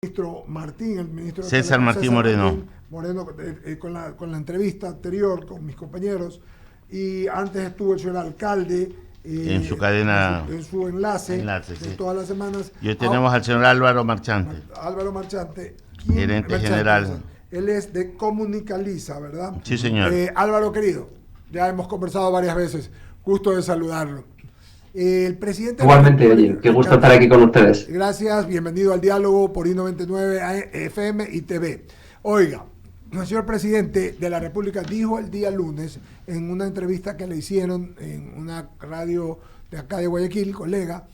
ministro Martín, el ministro César Martín Moreno. Con la entrevista anterior con mis compañeros, y antes estuvo el señor alcalde en su cadena, en su enlace de sí, todas las semanas. Y hoy tenemos al señor Álvaro Marchante. Álvaro Marchante, gerente general. Él es de Comunicaliza, ¿verdad? Sí, señor. Álvaro, querido, ya hemos conversado varias veces, gusto de saludarlo. El presidente... Igualmente, oye, qué gusto estar aquí con ustedes. Gracias, bienvenido al diálogo por I99 FM y TV. Oiga, el señor presidente de la República dijo el día lunes en una entrevista que le hicieron en una radio de acá de Guayaquil, colega,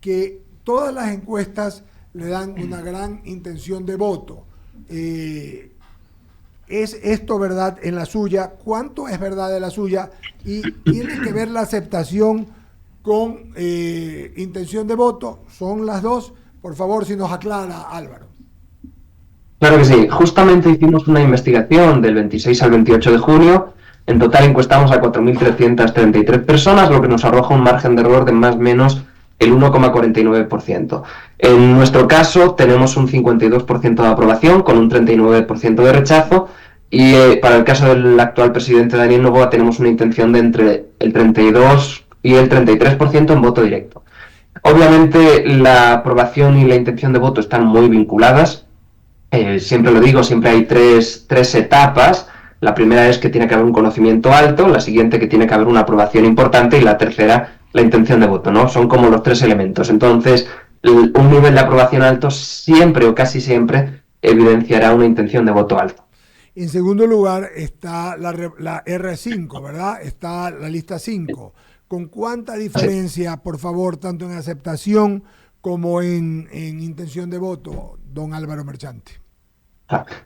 que todas las encuestas le dan una gran intención de voto. ¿Es esto verdad en la suya? ¿Cuánto es verdad de la suya? Y tiene que ver la aceptación con intención de voto. ¿Son las dos? Por favor, si nos aclara, Álvaro. Claro que sí. Justamente hicimos una investigación del 26 al 28 de junio. En total encuestamos a 4.333 personas, lo que nos arroja un margen de error de más o menos el 1,49%. En nuestro caso tenemos un 52% de aprobación con un 39% de rechazo, y para el caso del actual presidente Daniel Noboa tenemos una intención de entre el 32 y el 33% en voto directo. Obviamente la aprobación y la intención de voto están muy vinculadas. Siempre lo digo, siempre hay tres etapas. La primera es que tiene que haber un conocimiento alto, la siguiente que tiene que haber una aprobación importante y la tercera la intención de voto, ¿no? Son como los tres elementos. Entonces, un nivel de aprobación alto siempre o casi siempre evidenciará una intención de voto alto. En segundo lugar está la R5, ¿verdad? Está la lista 5. ¿Con cuánta diferencia, por favor, tanto en aceptación como en intención de voto, don Álvaro Marchante?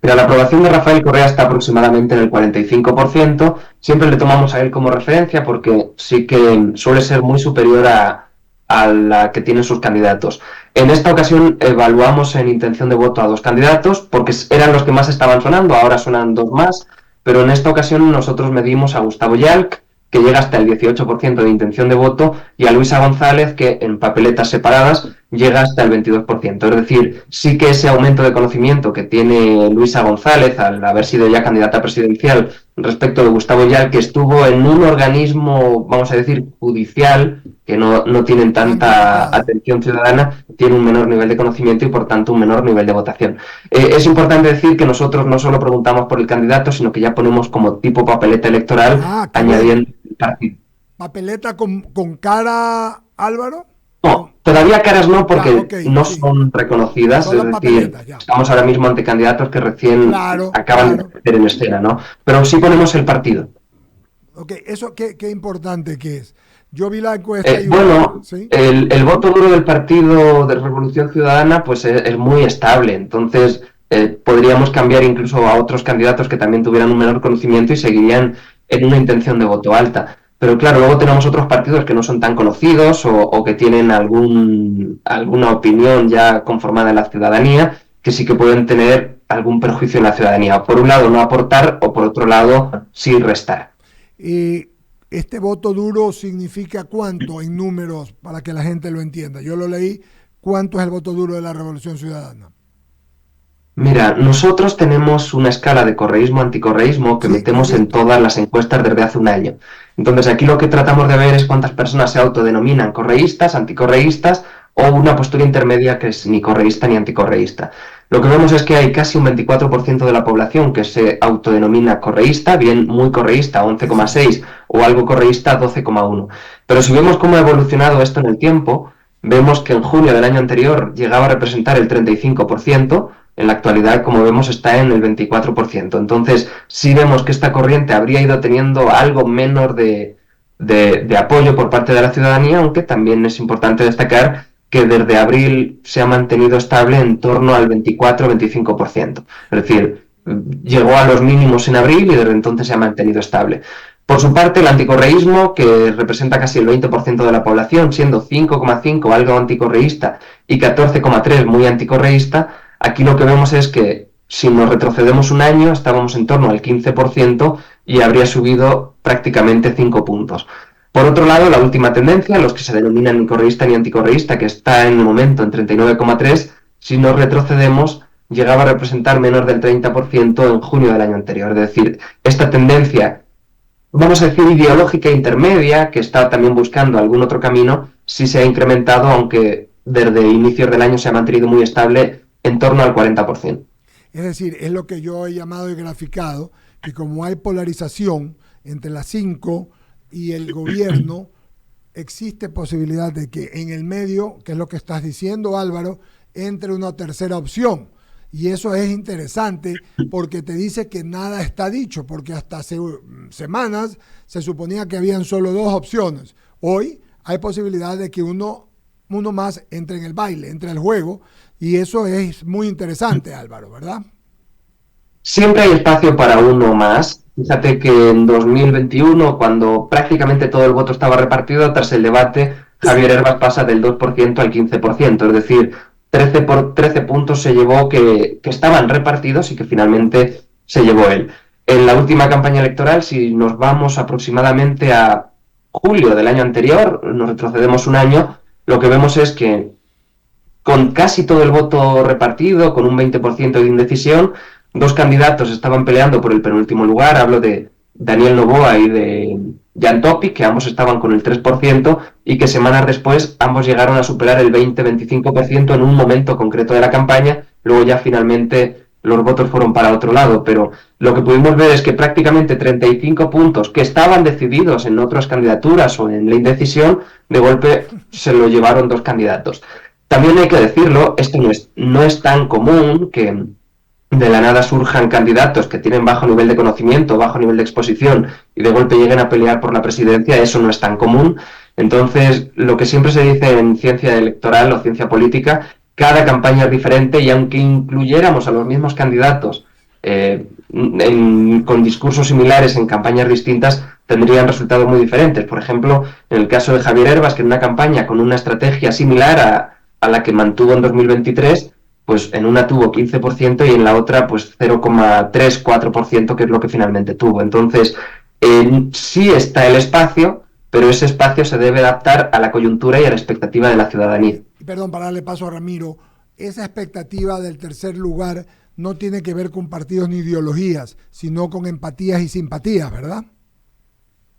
Mira, la aprobación de Rafael Correa está aproximadamente en el 45%. Siempre le tomamos a él como referencia porque sí que suele ser muy superior a la que tienen sus candidatos. En esta ocasión evaluamos en intención de voto a dos candidatos porque eran los que más estaban sonando, ahora suenan dos más, pero en esta ocasión nosotros medimos a Gustavo Yalc, que llega hasta el 18% de intención de voto, y a Luisa González, que en papeletas separadas llega hasta el 22%. Es decir, sí que ese aumento de conocimiento que tiene Luisa González al haber sido ya candidata presidencial respecto de Gustavo Yalc, que estuvo en un organismo, vamos a decir, judicial, que no tienen tanta atención ciudadana, tiene un menor nivel de conocimiento y por tanto un menor nivel de votación. Es importante decir que nosotros no solo preguntamos por el candidato, sino que ya ponemos como tipo papeleta electoral, añadiendo el partido. ¿Papeleta con cara, Álvaro? No, todavía caras no, porque no son reconocidas, es decir, estamos ahora mismo ante candidatos que recién acaban de meter en escena, ¿no? Pero sí ponemos el partido. Ok, ¿eso qué importante que es? Yo vi la encuesta ¿sí? el voto duro del Partido de Revolución Ciudadana pues es muy estable, entonces podríamos cambiar incluso a otros candidatos que también tuvieran un menor conocimiento y seguirían en una intención de voto alta. Pero claro, luego tenemos otros partidos que no son tan conocidos o que tienen alguna opinión ya conformada en la ciudadanía, que sí que pueden tener algún perjuicio en la ciudadanía. Por un lado no aportar o por otro lado sí restar. ¿Este voto duro significa cuánto en números para que la gente lo entienda? Yo lo leí. ¿Cuánto es el voto duro de la Revolución Ciudadana? Mira, nosotros tenemos una escala de correísmo-anticorreísmo que metemos en todas las encuestas desde hace un año. Entonces aquí lo que tratamos de ver es cuántas personas se autodenominan correístas, anticorreístas o una postura intermedia que es ni correísta ni anticorreísta. Lo que vemos es que hay casi un 24% de la población que se autodenomina correísta, bien muy correísta, 11,6, o algo correísta, 12,1. Pero si vemos cómo ha evolucionado esto en el tiempo, vemos que en junio del año anterior llegaba a representar el 35%, en la actualidad, como vemos, está en el 24%. Entonces, sí vemos que esta corriente habría ido teniendo algo menos de apoyo por parte de la ciudadanía, aunque también es importante destacar que desde abril se ha mantenido estable en torno al 24-25%. Es decir, llegó a los mínimos en abril y desde entonces se ha mantenido estable. Por su parte, el anticorreísmo, que representa casi el 20% de la población, siendo 5,5 algo anticorreísta y 14,3 muy anticorreísta, aquí lo que vemos es que si nos retrocedemos un año estábamos en torno al 15% y habría subido prácticamente 5 puntos. Por otro lado, la última tendencia, los que se denominan ni correísta ni anticorreísta, que está en el momento en 39,3, si nos retrocedemos llegaba a representar menos del 30% en junio del año anterior. Es decir, esta tendencia, vamos a decir, ideológica intermedia, que está también buscando algún otro camino, sí se ha incrementado, aunque desde inicios del año se ha mantenido muy estable en torno al 40%. Es decir, es lo que yo he llamado y graficado, que como hay polarización entre las 5 y el gobierno, existe posibilidad de que en el medio, que es lo que estás diciendo, Álvaro, entre una tercera opción. Y eso es interesante porque te dice que nada está dicho, porque hasta hace semanas se suponía que habían solo 2 opciones. Hoy hay posibilidad de que uno más entre en el baile, entre el juego, y eso es muy interesante, Álvaro, ¿verdad? Siempre hay espacio para uno más. Fíjate que en 2021, cuando prácticamente todo el voto estaba repartido, tras el debate, Javier Herbas pasa del 2% al 15%, es decir, 13 puntos se llevó que estaban repartidos y que finalmente se llevó él. En la última campaña electoral, si nos vamos aproximadamente a julio del año anterior, nos retrocedemos un año, lo que vemos es que con casi todo el voto repartido, con un 20% de indecisión, 2 candidatos estaban peleando por el penúltimo lugar. Hablo de Daniel Noboa y de Jan Topic, que ambos estaban con el 3% y que semanas después ambos llegaron a superar el 20-25% en un momento concreto de la campaña. Luego ya finalmente los votos fueron para otro lado, pero lo que pudimos ver es que prácticamente 35 puntos que estaban decididos en otras candidaturas o en la indecisión, de golpe se lo llevaron 2 candidatos. También hay que decirlo, esto no es tan común que de la nada surjan candidatos que tienen bajo nivel de conocimiento, bajo nivel de exposición y de golpe lleguen a pelear por la presidencia. Eso no es tan común. Entonces, lo que siempre se dice en ciencia electoral o ciencia política, cada campaña es diferente y aunque incluyéramos a los mismos candidatos con discursos similares en campañas distintas, tendrían resultados muy diferentes. Por ejemplo, en el caso de Javier Herbas, que en una campaña con una estrategia similar a la que mantuvo en 2023, pues en una tuvo 15% y en la otra pues 0,3-4%, que es lo que finalmente tuvo. Entonces, sí está el espacio, pero ese espacio se debe adaptar a la coyuntura y a la expectativa de la ciudadanía. Perdón, para darle paso a Ramiro, esa expectativa del tercer lugar no tiene que ver con partidos ni ideologías, sino con empatías y simpatías, ¿verdad?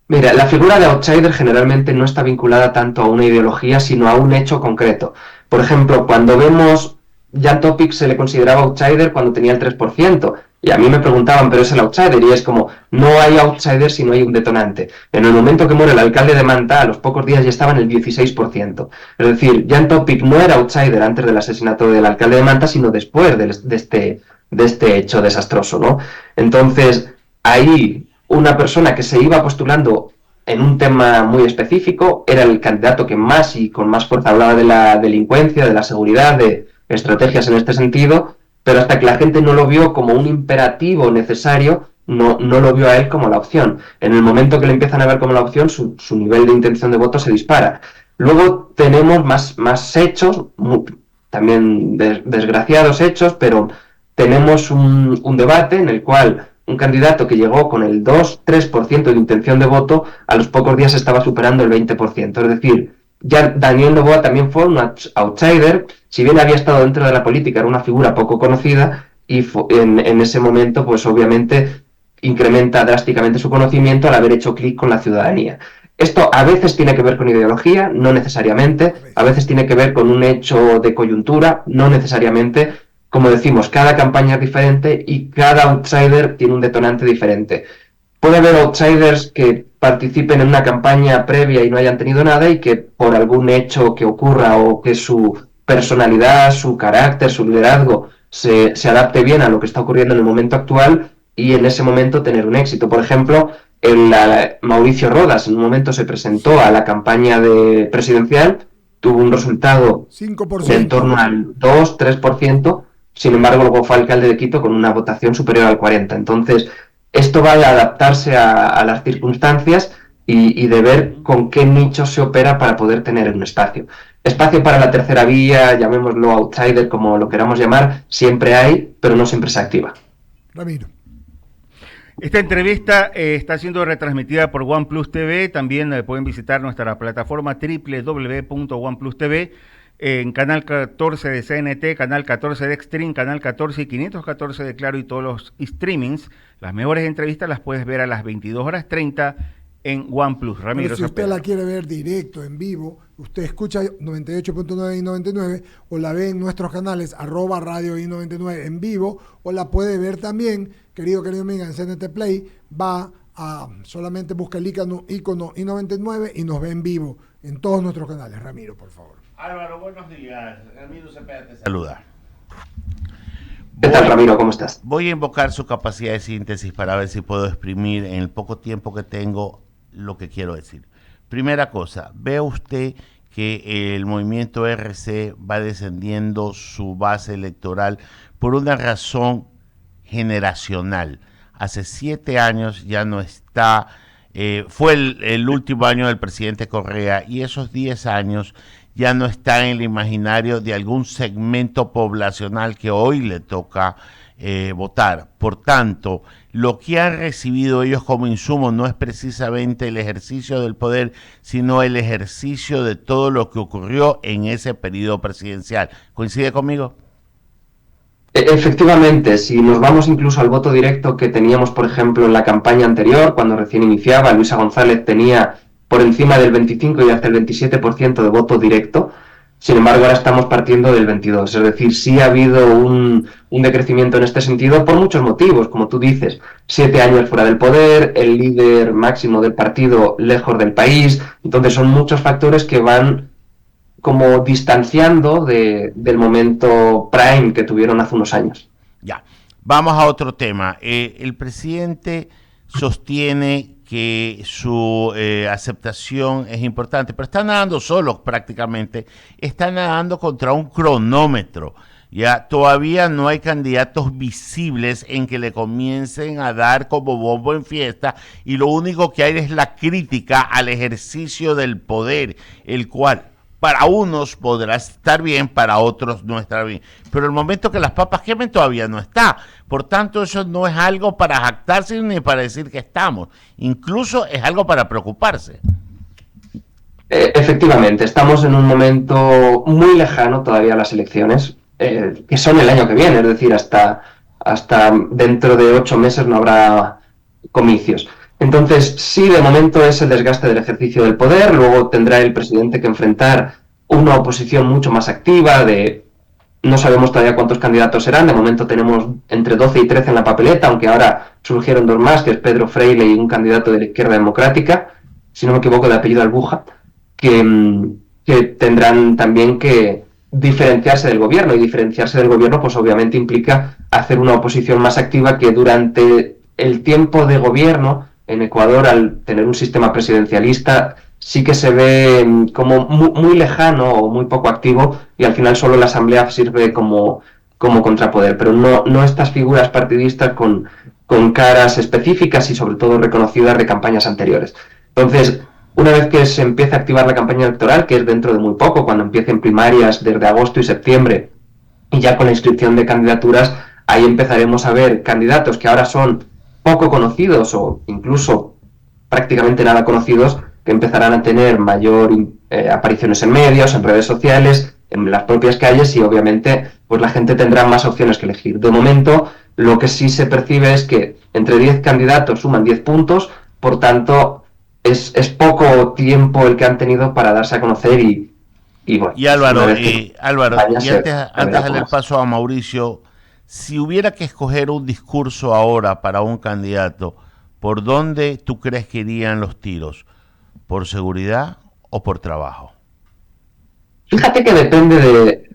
Mira, la figura de outsider generalmente no está vinculada tanto a una ideología, sino a un hecho concreto. Por ejemplo, cuando vemos Jan Topic se le consideraba outsider cuando tenía el 3%, y a mí me preguntaban, pero es el outsider, y es como, no hay outsider si no hay un detonante. En el momento que muere el alcalde de Manta, a los pocos días ya estaba en el 16%. Es decir, Jan Topic no era outsider antes del asesinato del alcalde de Manta, sino después de este hecho desastroso, ¿no? Entonces, ahí una persona que se iba postulando en un tema muy específico, era el candidato que más y con más fuerza hablaba de la delincuencia, de la seguridad, de estrategias en este sentido, pero hasta que la gente no lo vio como un imperativo necesario, no lo vio a él como la opción. En el momento que le empiezan a ver como la opción, su nivel de intención de voto se dispara. Luego tenemos más hechos, también desgraciados hechos, pero tenemos un debate en el cual un candidato que llegó con el 2-3% de intención de voto, a los pocos días estaba superando el 20%. Es decir, ya Daniel Noboa también fue un outsider, si bien había estado dentro de la política, era una figura poco conocida y en ese momento, pues obviamente incrementa drásticamente su conocimiento al haber hecho clic con la ciudadanía. Esto a veces tiene que ver con ideología, no necesariamente, a veces tiene que ver con un hecho de coyuntura, no necesariamente. Como decimos, cada campaña es diferente y cada outsider tiene un detonante diferente. Puede haber outsiders que participen en una campaña previa y no hayan tenido nada y que por algún hecho que ocurra o que su personalidad, su carácter, su liderazgo se adapte bien a lo que está ocurriendo en el momento actual y en ese momento tener un éxito. Por ejemplo, Mauricio Rodas en un momento se presentó a la campaña presidencial, tuvo un resultado 5%. de en torno al 2-3%, sin embargo luego fue alcalde de Quito con una votación superior al 40%. Entonces, esto va a adaptarse a las circunstancias y de ver con qué nicho se opera para poder tener un espacio. Espacio para la tercera vía, llamémoslo outsider, como lo queramos llamar, siempre hay, pero no siempre se activa. Ramiro. Esta entrevista está siendo retransmitida por OnePlus TV. También pueden visitar nuestra plataforma www.oneplus.tv en canal 14 de CNT, canal 14 de Extreme, canal 14 y 514 de Claro y todos los streamings. Las mejores entrevistas las puedes ver a las 22:30 en OnePlus. Ramiro Pero si usted la quiere ver directo, en vivo, usted escucha 98.9 y 99 o la ve en nuestros canales @radio i99 en vivo, o la puede ver también, querido amiga, en CNT Play. Va a solamente busca el icono i99 y nos ve en vivo en todos nuestros canales. Ramiro, por favor. Álvaro, buenos días. Ramiro Cepeda te saluda. ¿Qué tal, Ramiro? ¿Cómo estás? Voy a invocar su capacidad de síntesis para ver si puedo exprimir en el poco tiempo que tengo lo que quiero decir. Primera cosa, ¿ve usted que el movimiento RC va descendiendo su base electoral por una razón generacional? Hace 7 años ya no está, fue el último año del presidente Correa, y esos 10 años ya no está en el imaginario de algún segmento poblacional que hoy le toca votar. Por tanto, lo que han recibido ellos como insumo no es precisamente el ejercicio del poder, sino el ejercicio de todo lo que ocurrió en ese periodo presidencial. ¿Coincide conmigo? Efectivamente, si nos vamos incluso al voto directo que teníamos, por ejemplo, en la campaña anterior, cuando recién iniciaba, Luisa González tenía por encima del 25 y hasta el 27% de voto directo. Sin embargo, ahora estamos partiendo del 22, es decir, sí ha habido un decrecimiento en este sentido por muchos motivos, como tú dices, 7 años fuera del poder, el líder máximo del partido lejos del país, entonces son muchos factores que van como distanciando del momento prime que tuvieron hace unos años. Ya, vamos a otro tema. El presidente sostiene que su aceptación es importante, pero está nadando solo prácticamente, está nadando contra un cronómetro. Ya todavía no hay candidatos visibles en que le comiencen a dar como bombo en fiesta, y lo único que hay es la crítica al ejercicio del poder, el cual para unos podrá estar bien, para otros no estará bien. Pero el momento que las papas quemen todavía no está. Por tanto, eso no es algo para jactarse ni para decir que estamos. Incluso es algo para preocuparse. Efectivamente, estamos en un momento muy lejano todavía a las elecciones, que son el año que viene, es decir, hasta dentro de 8 meses no habrá comicios. Entonces, sí, de momento es el desgaste del ejercicio del poder, luego tendrá el presidente que enfrentar una oposición mucho más activa, no sabemos todavía cuántos candidatos serán, de momento tenemos entre 12 y 13 en la papeleta, aunque ahora surgieron 2 más, que es Pedro Freile y un candidato de la Izquierda Democrática, si no me equivoco, de apellido Albuja, que tendrán también que diferenciarse del gobierno, y diferenciarse del gobierno pues obviamente implica hacer una oposición más activa, que durante el tiempo de gobierno en Ecuador, al tener un sistema presidencialista, sí que se ve como muy lejano o muy poco activo, y al final solo la Asamblea sirve como contrapoder, pero no estas figuras partidistas con caras específicas y sobre todo reconocidas de campañas anteriores. Entonces, una vez que se empiece a activar la campaña electoral, que es dentro de muy poco, cuando empiecen primarias desde agosto y septiembre, y ya con la inscripción de candidaturas, ahí empezaremos a ver candidatos que ahora son poco conocidos o incluso prácticamente nada conocidos, que empezarán a tener mayor apariciones en medios, en redes sociales, en las propias calles, y obviamente pues la gente tendrá más opciones que elegir. De momento, lo que sí se percibe es que entre 10 candidatos suman 10 puntos, por tanto es poco tiempo el que han tenido para darse a conocer y bueno. Y Álvaro, antes de darle el paso a Mauricio, si hubiera que escoger un discurso ahora para un candidato, ¿por dónde tú crees que irían los tiros? ¿Por seguridad o por trabajo? Fíjate que depende de...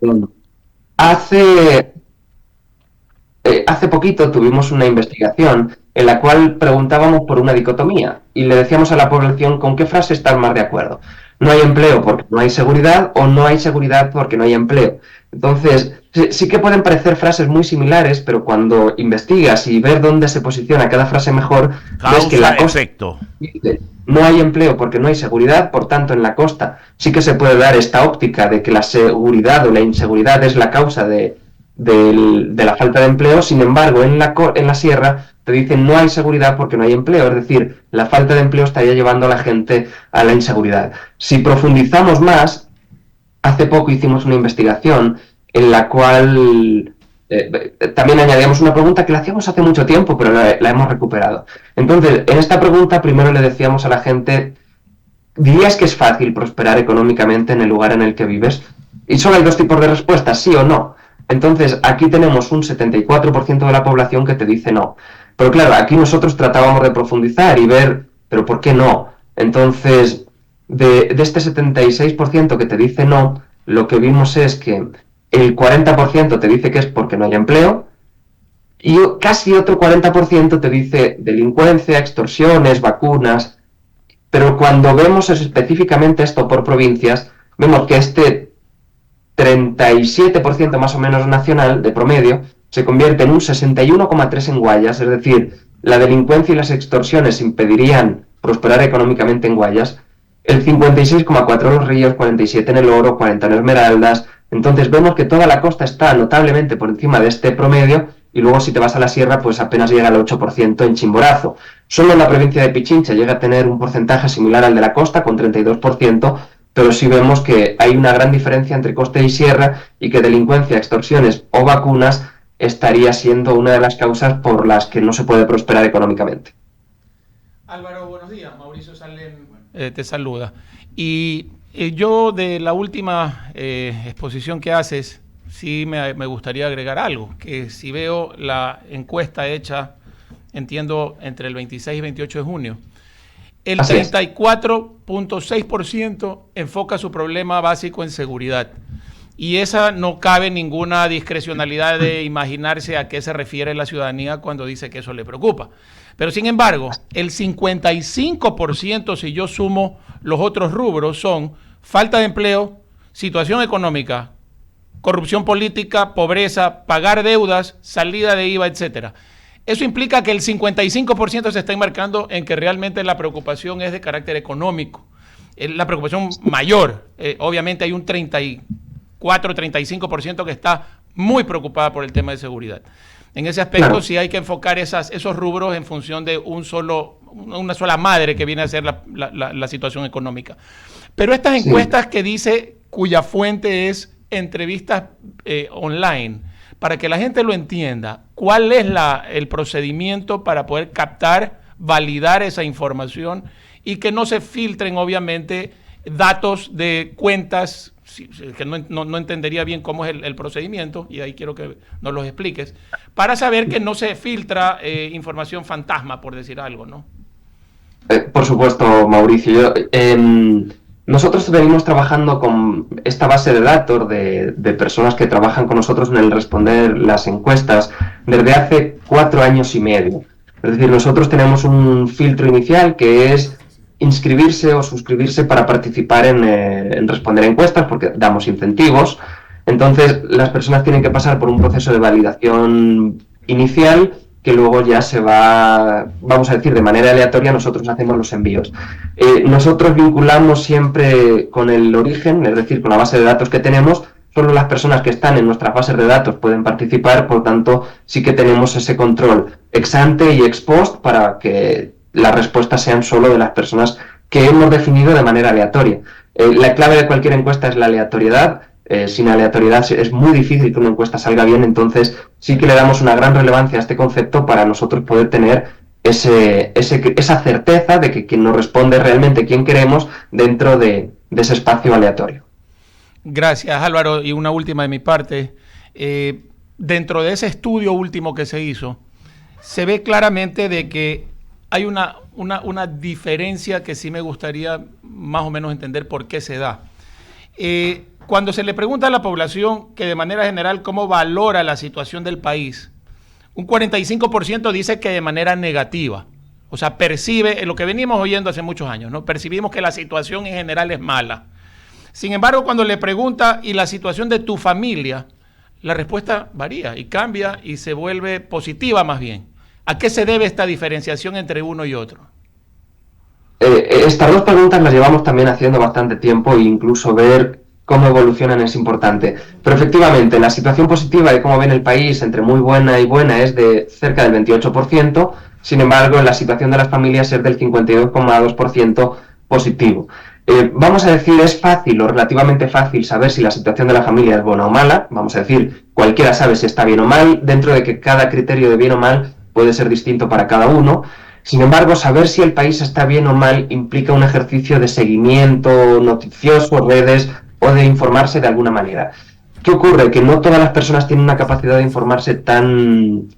Hace poquito tuvimos una investigación en la cual preguntábamos por una dicotomía y le decíamos a la población con qué frase están más de acuerdo. No hay empleo porque no hay seguridad, o no hay seguridad porque no hay empleo. Entonces, sí que pueden parecer frases muy similares, pero cuando investigas y ves dónde se posiciona cada frase mejor, ves que la costa no hay empleo porque no hay seguridad. Por tanto, en la costa sí que se puede dar esta óptica de que la seguridad o la inseguridad es la causa de la falta de empleo. Sin embargo, en la sierra te dicen no hay seguridad porque no hay empleo, es decir, la falta de empleo estaría llevando a la gente a la inseguridad. Si profundizamos más, hace poco hicimos una investigación en la cual también añadíamos una pregunta que la hacíamos hace mucho tiempo, pero la hemos recuperado. Entonces, en esta pregunta primero le decíamos a la gente, ¿dirías que es fácil prosperar económicamente en el lugar en el que vives? Y solo hay dos tipos de respuestas, sí o no. Entonces, aquí tenemos un 74% de la población que te dice no. Pero claro, aquí nosotros tratábamos de profundizar y ver, ¿pero por qué no? Entonces, de este 76% que te dice no, lo que vimos es que el 40% te dice que es porque no hay empleo y casi otro 40% te dice delincuencia, extorsiones, vacunas. Pero cuando vemos específicamente esto por provincias, vemos que este 37% más o menos nacional de promedio se convierte en un 61,3 en Guayas, es decir, la delincuencia y las extorsiones impedirían prosperar económicamente en Guayas, el 56,4 en Los Ríos, 47 en El Oro, 40 en Esmeraldas. Entonces vemos que toda la costa está notablemente por encima de este promedio y luego si te vas a la sierra pues apenas llega al 8% en Chimborazo. Solo en la provincia de Pichincha llega a tener un porcentaje similar al de la costa con 32%, pero sí vemos que hay una gran diferencia entre costa y sierra y que delincuencia, extorsiones o vacunas estaría siendo una de las causas por las que no se puede prosperar económicamente. Álvaro, buenos días. Mauricio Salem te saluda. Y yo de la última exposición que haces, sí me gustaría agregar algo, que si veo la encuesta hecha, entiendo, entre el 26 y 28 de junio, el 34.6% enfoca su problema básico en seguridad. Y esa no cabe ninguna discrecionalidad de imaginarse a qué se refiere la ciudadanía cuando dice que eso le preocupa. Pero sin embargo, el 55%, si yo sumo los otros rubros, son falta de empleo, situación económica, corrupción política, pobreza, pagar deudas, salida de IVA, etcétera. Eso implica que el 55% se está enmarcando en que realmente la preocupación es de carácter económico. La preocupación mayor, obviamente hay un 34-35% que está muy preocupada por el tema de seguridad. En ese aspecto claro, sí hay que enfocar esos rubros en función de una sola madre que viene a ser la situación económica. Pero estas encuestas que dice, cuya fuente es entrevistas online, para que la gente lo entienda, ¿cuál es el procedimiento para poder captar, validar esa información y que no se filtren obviamente datos de cuentas, que no entendería bien cómo es el procedimiento, y ahí quiero que nos lo expliques, para saber que no se filtra información fantasma, por decir algo, ¿no? Por supuesto, Mauricio. Nosotros venimos trabajando con esta base de datos de personas que trabajan con nosotros en el responder las encuestas desde hace 4 años y medio. Es decir, nosotros tenemos un filtro inicial que es inscribirse o suscribirse para participar en responder encuestas, porque damos incentivos. Entonces, las personas tienen que pasar por un proceso de validación inicial que luego ya se va, vamos a decir, de manera aleatoria, nosotros hacemos los envíos. Nosotros vinculamos siempre con el origen, es decir, con la base de datos que tenemos. Solo las personas que están en nuestras bases de datos pueden participar, por tanto, sí que tenemos ese control ex ante y ex post para que las respuestas sean solo de las personas que hemos definido de manera aleatoria. La clave de cualquier encuesta es la aleatoriedad. Sin aleatoriedad es muy difícil que una encuesta salga bien, entonces sí que le damos una gran relevancia a este concepto para nosotros poder tener esa certeza de que quien nos responde es realmente quien queremos dentro de ese espacio aleatorio. Gracias, Álvaro. Y una última de mi parte. Dentro de ese estudio último que se hizo, se ve claramente de que hay una diferencia que sí me gustaría más o menos entender por qué se da. Cuando se le pregunta a la población que de manera general cómo valora la situación del país, un 45% dice que de manera negativa. O sea, percibe lo que venimos oyendo hace muchos años, ¿no? Percibimos que la situación en general es mala. Sin embargo, cuando le pregunta ¿y la situación de tu familia?, la respuesta varía y cambia y se vuelve positiva más bien. ¿A qué se debe esta diferenciación entre uno y otro? Estas dos preguntas las llevamos también haciendo bastante tiempo e incluso ver cómo evolucionan es importante. Pero efectivamente, la situación positiva de cómo ven el país entre muy buena y buena es de cerca del 28%, sin embargo, en la situación de las familias es del 52,2% positivo. Vamos a decir, es fácil o relativamente fácil saber si la situación de la familia es buena o mala. Vamos a decir, cualquiera sabe si está bien o mal, dentro de que cada criterio de bien o mal puede ser distinto para cada uno. Sin embargo, saber si el país está bien o mal implica un ejercicio de seguimiento noticioso, redes, o de informarse de alguna manera. ¿Qué ocurre? Que no todas las personas tienen una capacidad de informarse tan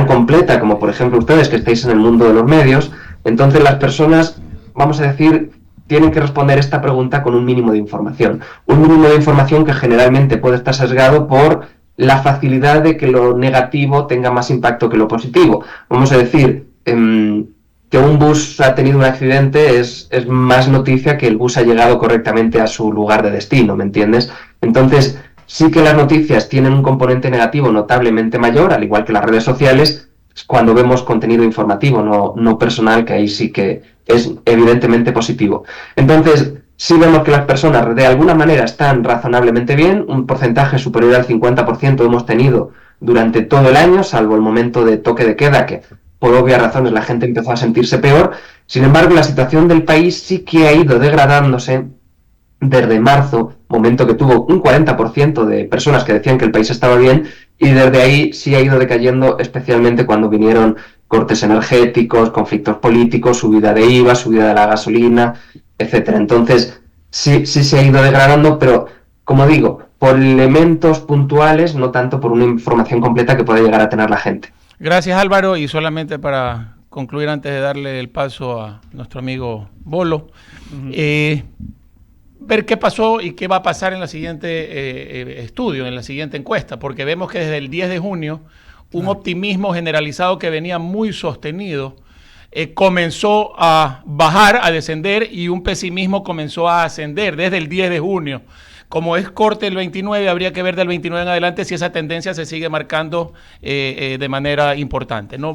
completa como, por ejemplo, ustedes que estáis en el mundo de los medios. Entonces las personas, vamos a decir, tienen que responder esta pregunta con un mínimo de información. Un mínimo de información que generalmente puede estar sesgado por la facilidad de que lo negativo tenga más impacto que lo positivo. Vamos a decir, que un bus ha tenido un accidente es más noticia que el bus ha llegado correctamente a su lugar de destino, ¿me entiendes? Entonces, sí que las noticias tienen un componente negativo notablemente mayor, al igual que las redes sociales, cuando vemos contenido informativo, no personal, que ahí sí que es evidentemente positivo. Entonces, sí vemos que las personas de alguna manera están razonablemente bien, un porcentaje superior al 50% hemos tenido durante todo el año, salvo el momento de toque de queda, que por obvias razones la gente empezó a sentirse peor. Sin embargo, la situación del país sí que ha ido degradándose desde marzo, momento que tuvo un 40% de personas que decían que el país estaba bien, y desde ahí sí ha ido decayendo, especialmente cuando vinieron cortes energéticos, conflictos políticos, subida de IVA, subida de la gasolina, etcétera. Entonces, sí se ha ido degradando, pero, como digo, por elementos puntuales, no tanto por una información completa que puede llegar a tener la gente. Gracias, Álvaro, y solamente para concluir antes de darle el paso a nuestro amigo Bolo, ver qué pasó y qué va a pasar en la siguiente estudio, en la siguiente encuesta, porque vemos que desde el 10 de junio un optimismo generalizado que venía muy sostenido comenzó a bajar, a descender, y un pesimismo comenzó a ascender desde el 10 de junio. Como es corte el 29, habría que ver del 29 en adelante si esa tendencia se sigue marcando de manera importante, ¿no?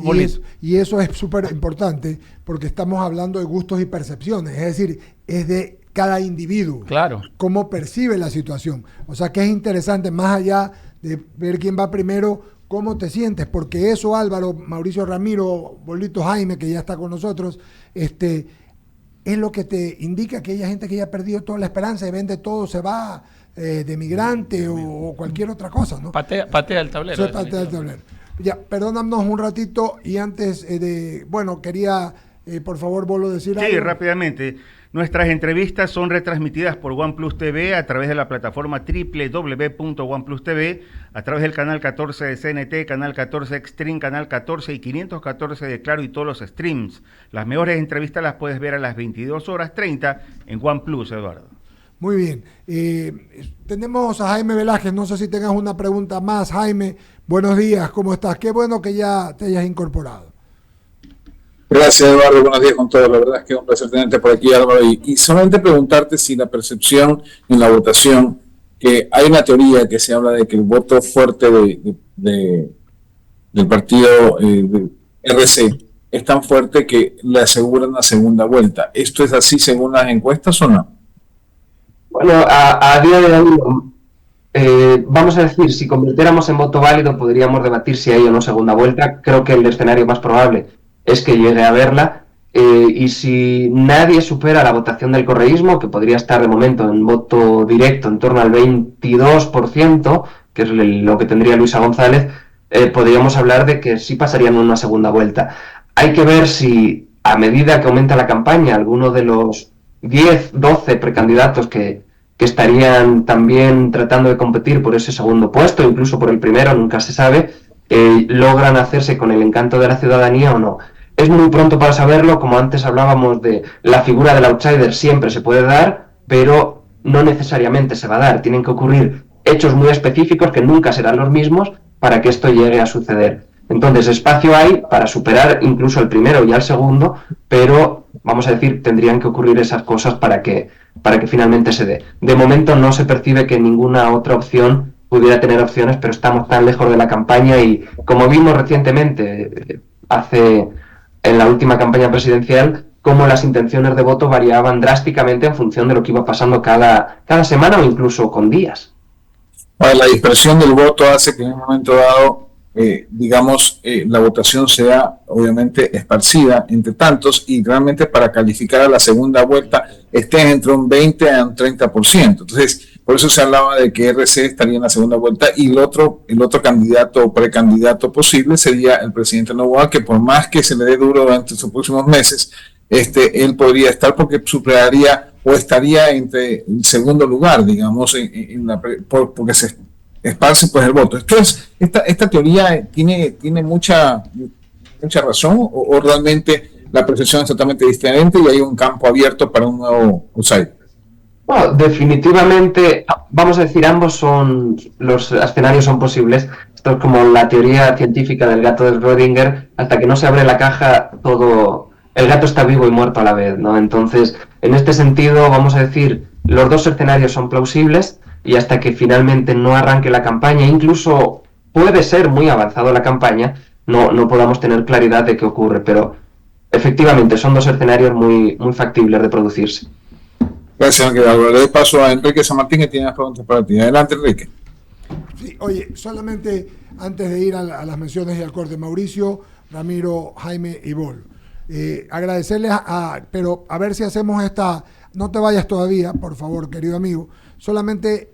Y eso es súper importante porque estamos hablando de gustos y percepciones, es decir, es de cada individuo, claro, cómo percibe la situación. O sea que es interesante, más allá de ver quién va primero, cómo te sientes, porque eso, Álvaro, Mauricio Ramiro, Bolito Jaime, que ya está con nosotros, es lo que te indica que hay gente que ya ha perdido toda la esperanza y vende todo, se va de migrante o cualquier otra cosa, ¿no? Patea el tablero. Patea el tablero. Ya, perdónanos un ratito y antes quería, por favor, Bolo, decir algo. Sí, rápidamente. Nuestras entrevistas son retransmitidas por OnePlus TV a través de la plataforma www.OnePlus TV, a través del canal 14 de CNT, canal 14 Extreme, canal 14 y 514 de Claro y todos los streams. Las mejores entrevistas las puedes ver a las 22:30 en OnePlus, Eduardo. Muy bien. Tenemos a Jaime Velázquez. No sé si tengas una pregunta más, Jaime. Buenos días, ¿cómo estás? Qué bueno que ya te hayas incorporado. Gracias, Eduardo. Buenos días con todos. La verdad es que es un placer tenerte por aquí, Álvaro. Y solamente preguntarte si la percepción en la votación, que hay una teoría que se habla de que el voto fuerte del partido de RC es tan fuerte que le aseguran una segunda vuelta. ¿Esto es así según las encuestas o no? Bueno, a día de hoy, vamos a decir, si convirtiéramos en voto válido, podríamos debatir si hay o no segunda vuelta. Creo que el escenario más probable es que llegue a verla, y si nadie supera la votación del correísmo, que podría estar de momento en voto directo en torno al 22%, que es lo que tendría Luisa González, podríamos hablar de que sí pasarían una segunda vuelta. Hay que ver si, a medida que aumenta la campaña, alguno de los 10, 12 precandidatos que estarían también tratando de competir por ese segundo puesto, incluso por el primero, nunca se sabe, logran hacerse con el encanto de la ciudadanía o no. Es muy pronto para saberlo, como antes hablábamos de la figura del outsider, siempre se puede dar, pero no necesariamente se va a dar. Tienen que ocurrir hechos muy específicos que nunca serán los mismos para que esto llegue a suceder. Entonces, espacio hay para superar incluso el primero y al segundo, pero, vamos a decir, tendrían que ocurrir esas cosas para que finalmente se dé. De momento no se percibe que ninguna otra opción pudiera tener opciones, pero estamos tan lejos de la campaña y, como vimos recientemente, en la última campaña presidencial, cómo las intenciones de voto variaban drásticamente en función de lo que iba pasando cada semana o incluso con días. Bueno, la dispersión del voto hace que en un momento dado la votación sea obviamente esparcida entre tantos y realmente para calificar a la segunda vuelta estén entre un 20 a un 30%. Entonces, por eso se hablaba de que RC estaría en la segunda vuelta y el otro candidato o precandidato posible sería el presidente Noboa, que por más que se le dé duro durante estos próximos meses, él podría estar porque superaría o estaría entre el segundo lugar, digamos, porque se esparce pues el voto. Entonces, esta teoría tiene mucha razón o realmente la percepción es totalmente diferente y hay un campo abierto para un nuevo outsider. Bueno, definitivamente, vamos a decir, los escenarios son posibles. Esto es como la teoría científica del gato de Schrödinger, hasta que no se abre la caja, el gato está vivo y muerto a la vez, ¿no? Entonces, en este sentido, vamos a decir, los dos escenarios son plausibles y hasta que finalmente no arranque la campaña, incluso puede ser muy avanzado la campaña, no podamos tener claridad de qué ocurre, pero efectivamente son dos escenarios muy, muy factibles de producirse. Gracias, Ángel Álvaro. Le doy paso a Enrique San Martín, que tiene las preguntas para ti. Adelante, Enrique. Sí, oye, solamente antes de ir a las menciones y al corte, Mauricio, Ramiro, Jaime y Bol. Agradecerles, pero a ver si hacemos no te vayas todavía, por favor, querido amigo, solamente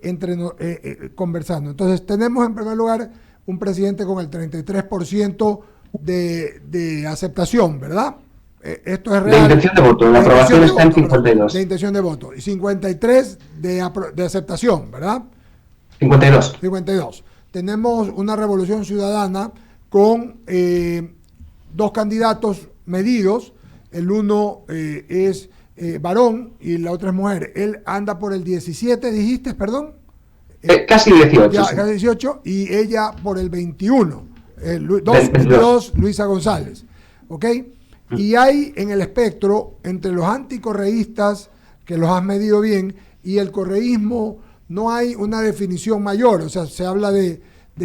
conversando. Entonces, tenemos en primer lugar un presidente con el 33% de aceptación, ¿verdad? Esto es real. De intención de voto, la aprobación está en 52. De intención de voto. Y 53 de aceptación, ¿verdad? 52. Tenemos una revolución ciudadana con dos candidatos medidos. El uno es varón y la otra es mujer. Él anda por el 17, dijiste, perdón. Casi 18. Ya, casi 18. Y ella por el 21. 22, Luisa González. ¿Ok? Y hay en el espectro, entre los anticorreístas, que los has medido bien, y el correísmo, no hay una definición mayor. O sea, se habla de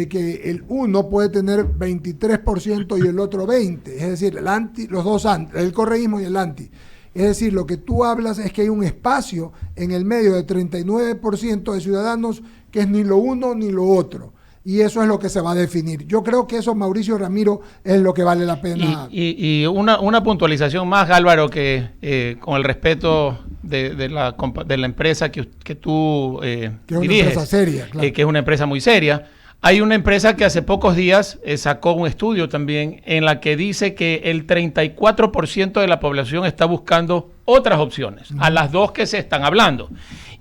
que el uno puede tener 23% y el otro 20%. Es decir, los dos anti, el correísmo y el anti. Es decir, lo que tú hablas es que hay un espacio en el medio de 39% de ciudadanos que es ni lo uno ni lo otro. Y eso es lo que se va a definir. Yo creo que eso, Mauricio Ramiro, es lo que vale la pena. Y una puntualización más, Álvaro, que con el respeto de la empresa que tú que es diriges, una empresa seria, claro. Que es una empresa muy seria. Hay una empresa que hace pocos días sacó un estudio también en la que dice que el 34% de la población está buscando otras opciones, a las dos que se están hablando.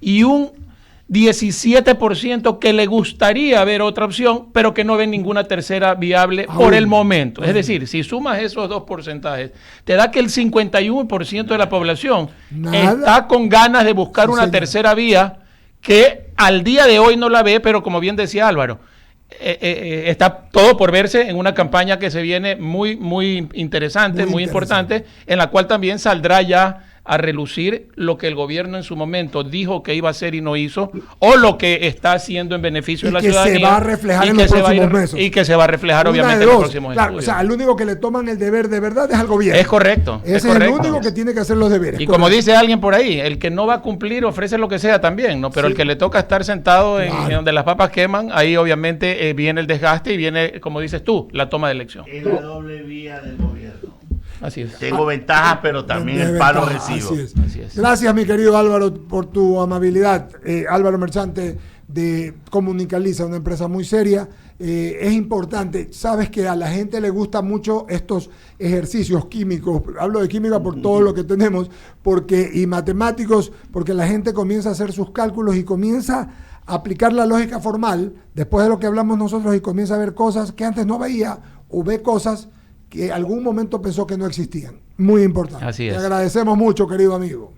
Y un 17% que le gustaría ver otra opción, pero que no ven ninguna tercera viable por el momento. Es decir, si sumas esos dos porcentajes, te da que el 51% de la población está con ganas de buscar una tercera vía que al día de hoy no la ve, pero como bien decía Álvaro, está todo por verse en una campaña que se viene muy, muy interesante, muy importante, en la cual también saldrá ya a relucir lo que el gobierno en su momento dijo que iba a hacer y no hizo, o lo que está haciendo en beneficio de la ciudadanía. Y que se va a reflejar en los próximos meses. Y que se va a reflejar obviamente en los próximos estudios. O sea, el único que le toman el deber de verdad es al gobierno. Es correcto. Ese es el único que tiene que hacer los deberes. Y como dice alguien por ahí, el que no va a cumplir ofrece lo que sea también, ¿no? Pero el que le toca estar sentado en donde las papas queman, ahí obviamente viene el desgaste y viene, como dices tú, la toma de elección. Es la doble vía del gobierno. Así es. Tengo ventajas, pero también el palo recibo. Así es. Gracias, mi querido Álvaro, por tu amabilidad. Álvaro Merchante de Comunicaliza, una empresa muy seria. Es importante, sabes que a la gente le gustan mucho estos ejercicios químicos. Hablo de química por todo lo que tenemos, y matemáticos, porque la gente comienza a hacer sus cálculos y comienza a aplicar la lógica formal, después de lo que hablamos nosotros, y comienza a ver cosas que antes no veía, o ve cosas que algún momento pensó que no existían. Muy importante. Así es. Te agradecemos mucho, querido amigo.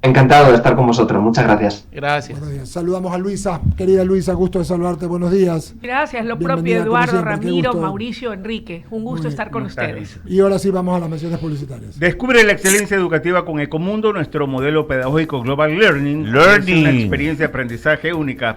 Encantado de estar con vosotros. Muchas gracias. Gracias. Buenos días. Saludamos a Luisa. Querida Luisa, gusto de saludarte. Buenos días. Gracias. Lo Bienvenida, propio, Eduardo, siempre. Ramiro, Mauricio, Enrique. Un gusto estar con ustedes. Y ahora sí vamos a las menciones publicitarias. Descubre la excelencia educativa con Ecomundo, nuestro modelo pedagógico Global Learning. Es una experiencia de aprendizaje única.